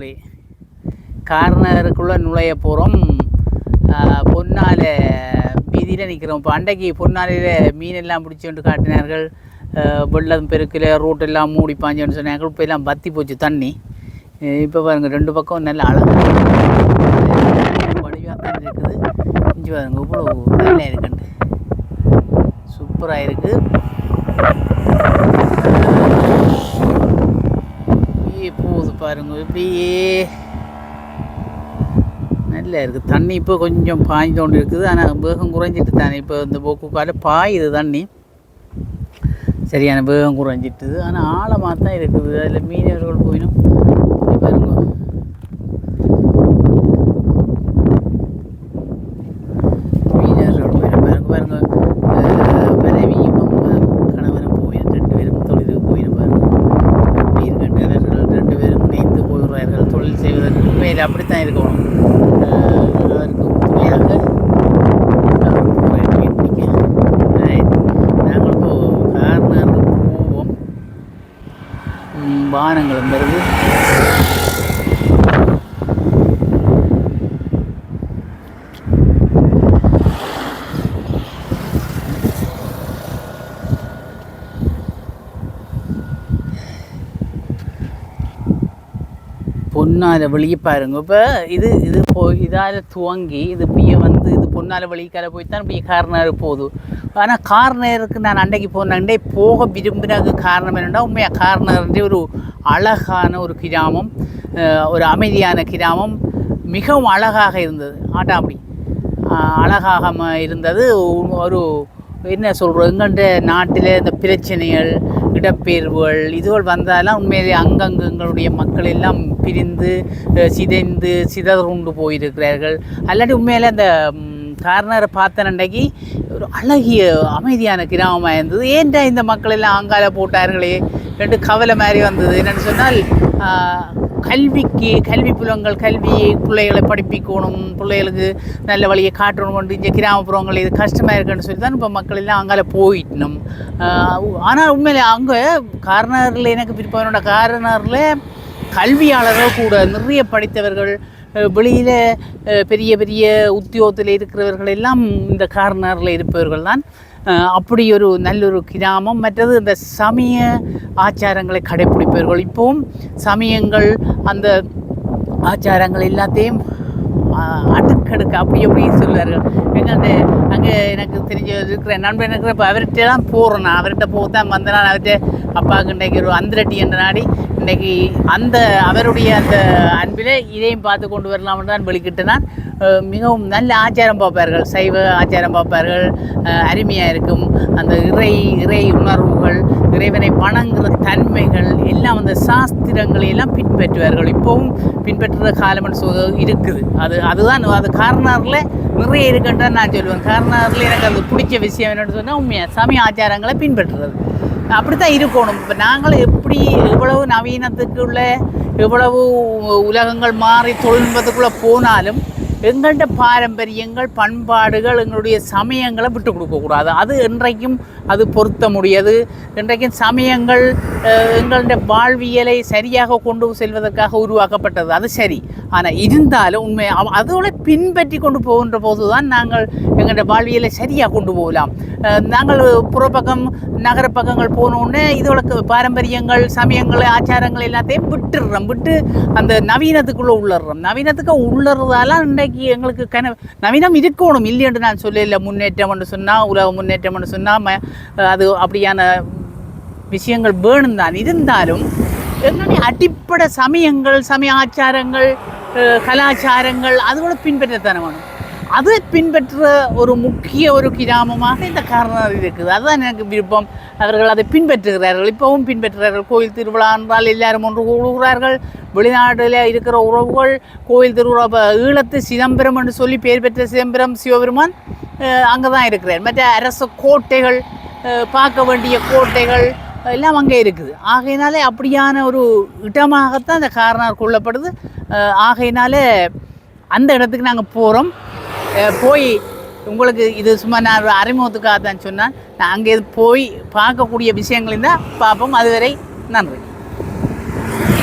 நண்பர்களே, கார்னருக்குள்ளே நுழைய போகிறோம். பொன்னால வீதியில் நிற்கிறோம். இப்போ அன்றைக்கு பொன்னாலையில் மீனெல்லாம் பிடிச்சி காட்டினார்கள். வெள்ளம் பெருக்கில் ரோட்டெல்லாம் மூடி பாஞ்சோன்னு சொன்னாங்க. இப்போ எல்லாம் பற்றி போச்சு தண்ணி. இப்போ பாருங்கள், ரெண்டு பக்கம் நல்ல அழகாக வடிவாக தான் இருக்குது. இஞ்சி பாருங்க, இவ்வளோ நல்லா இருக்குண்டு, சூப்பராக இருக்குது. போகுது பாருங்க, இப்படியே நல்லா இருக்குது. தண்ணி இப்போ கொஞ்சம் பாய்ந்து கொண்டு இருக்குது. ஆனால் வேகம் குறைஞ்சிட்டு தானே. இப்போ இந்த போக்குக்கால பாயுது தண்ணி, சரியான வேகம் குறைஞ்சிட்டுது. ஆனால் ஆழமாக தான் இருக்குது. அதில் மீனவர்கள் போயிடும் பாருங்க. மீனவர்கள் போயிடும் பாருங்க பாருங்க. மனைவியும் கணவரும் போயிடும், ரெண்டு பேரும் தொழிலுக்கு போயிடும் பாருங்க. அப்படி இருக்கின்றவர்கள் ரெண்டு பேரும் இணைந்து போகிறார்கள் தொழில் செய்வதற்கு. உண்மையில் அப்படித்தான் இருக்கணும். அதற்கு துணையாக நாங்கள் இப்போ கார்னருக்கு போவோம். வாகனங்களும் வருது. பொன்னால வெளியே பாருங்க. இப்போ இது இதால் துவங்கி இது பிய வந்து இது பொன்னால வெளிக்கால போய்த்தான் இப்படி கார்னர் போகுது. ஆனால் கார்னருக்கு நான் அன்றைக்கு போனேன்டே போக விரும்பினது காரணம் என்னென்னா, உண்மையாக கார்னர்ன்றே ஒரு அழகான ஒரு கிராமம், ஒரு அமைதியான கிராமம், மிகவும் அழகாக இருந்தது. அப்படி அழகாக இருந்தது. ஒரு என்ன சொல்கிறோம், எங்கள்கிட்ட நாட்டில் இந்த பிரச்சனைகள், இடப்பெயர்வுகள் இதுகள் வந்தாலும் உண்மையிலே அங்கங்கு எங்களுடைய மக்கள் எல்லாம் பிரிந்து சிதைந்து சிதறுண்டு போயிருக்கிறார்கள். அல்லாட்டி உண்மையிலே அந்த கார்னரை பார்த்த அன்றைக்கு ஒரு அழகிய அமைதியான கிராமமாக இருந்தது. ஏன்டா இந்த மக்கள் எல்லாம் அங்கால போட்டார்களே ரெண்டு கவலை மாதிரி வந்தது. என்னென்னு சொன்னால், கல்வி புலங்கள், பிள்ளைகளை படிப்பிக்கணும், பிள்ளைகளுக்கு நல்ல வழியை காட்டணும் கொண்டு இந்த கிராமப்புறங்கள் இது கஷ்டமாக இருக்குன்னு சொல்லி தான் இப்போ மக்கள் எல்லாம் அங்கால போயிட்டணும். ஆனால் உண்மையிலே அங்கே கார்னரில் எனக்கு பிரிப்பவனோட கார்னரில் கல்வியாளர்கள் கூட நிறைய படித்தவர்கள், வெளியில் பெரிய பெரிய உத்தியோகத்தில் இருக்கிறவர்கள் எல்லாம் இந்த கார்னரில் இருப்பவர்கள் தான். அப்படி ஒரு நல்லொரு கிராமம். மற்றது இந்த சமய ஆச்சாரங்களை கடைப்பிடிப்பவர்கள். இப்போவும் சமயங்கள் அந்த ஆச்சாரங்கள் எல்லாத்தையும் அடுக்கடுக்க அப்படி சொல்லுவார்கள். எங்கள்கிட்ட அங்கே எனக்கு தெரிஞ்ச இருக்கிற நண்பன் இருக்கிற இப்போ அவர்கிட்ட தான் போகிறேன். நான் அவர்கிட்ட போகத்தான் வந்தேன். நான் அவர்கிட்ட அப்பாவுக்கு இன்றைக்கு ஒரு அந்திரட்டி என்ற நாடி இன்றைக்கி அந்த அவருடைய அந்த அன்பில் இதையும் பார்த்து கொண்டு வரலாம்னு தான் வெளிக்கிட்டு நான். மிகவும் நல்ல ஆச்சாரம் பார்ப்பார்கள், சைவ ஆச்சாரம் பார்ப்பார்கள், அருமையாக இருக்கும். அந்த இறை உணர்வுகள், இறைவனை வணங்குகிற தன்மைகள் எல்லாம் அந்த சாஸ்திரங்களை எல்லாம் பின்பற்றுவார்கள். இப்போவும் பின்பற்றுற காலம்னு இருக்குது. அதுதான் அது கார்னரில் நிறைய இருக்குன்றான் நான் சொல்லுவேன். கார்னரில் எனக்கு அது பிடிச்ச விஷயம் என்னென்னு சொன்னால், உண்மையாக சமய ஆச்சாரங்களை பின்பற்றுறது அப்படி தான் இருக்கணும். இப்போ நாங்கள் எப்படி எவ்வளவு நவீனத்துக்குள்ள எவ்வளவு உலகங்கள் மாறி தொழில்நுட்பத்துக்குள்ளே போனாலும் எங்கள்கிட்ட பாரம்பரியங்கள், பண்பாடுகள், எங்களுடைய சமயங்களை விட்டு கொடுக்கக்கூடாது. அது என்றைக்கும் அது பொருத்த முடியாது. இன்றைக்கும் சமயங்கள் எங்களுடைய வாழ்வியலை சரியாக கொண்டு செல்வதற்காக உருவாக்கப்பட்டது, அது சரி. ஆனால் இருந்தாலும் உண்மை அதோட பின்பற்றி கொண்டு போகின்ற போது தான் நாங்கள் எங்களுடைய வாழ்வியலை சரியாக கொண்டு போகலாம். நாங்கள் புறப்பக்கம் நகரப்பக்கங்கள் போனோடனே இதோட பாரம்பரியங்கள், சமயங்கள், ஆச்சாரங்கள் எல்லாத்தையும் விட்டு அந்த நவீனத்துக்குள்ளே உள்ளறோம். நவீனத்துக்கு உள்ளறதால இன்றைக்கு எங்களுக்கு நவீனம் இருக்கணும் இல்லையென்று நான் சொல்லல. முன்னேற்றம்னு சொன்னால், உலக முன்னேற்றம்னு சொன்னால் அது அப்படியான விஷயங்கள் வேணும் தான். இருந்தாலும் எங்களுடைய அடிப்படை சமயங்கள், சமய ஆச்சாரங்கள், கலாச்சாரங்கள் அதோட பின்பற்றத்தானே வேணும். அதை பின்பற்ற ஒரு முக்கிய ஒரு கிராமமாக இந்த கார்னர் இருக்குது. அதுதான் எனக்கு விருப்பம். அவர்கள் அதை பின்பற்றுகிறார்கள், இப்போவும் பின்பற்றுகிறார்கள். கோயில் திருவிழா என்றால் எல்லாரும் ஒன்று கூடுகிறார்கள். வெளிநாட்டில் இருக்கிற உறவுகள் கோயில் திருவிழா, ஈழத்து சிதம்பரம் என்று சொல்லி பெயர் பெற்ற சிதம்பரம் சிவபெருமான் அங்கே தான் இருக்கிறார். மற்ற அரச கோட்டைகள், பார்க்க வேண்டிய கோட்டைகள் எல்லாம் அங்கே இருக்குது. ஆகையினாலே அப்படியான ஒரு இடமாகத்தான் அந்த கார்னர் கொள்ளப்படுது. ஆகையினால அந்த இடத்துக்கு நாங்கள் போகிறோம். போய் உங்களுக்கு இது சும்மா நான் அறிமுகத்துக்காக தான் சொன்னேன். நான் அங்கே போய் பார்க்கக்கூடிய விஷயங்களையும் தான் பார்ப்போம். அதுவரை நன்றி.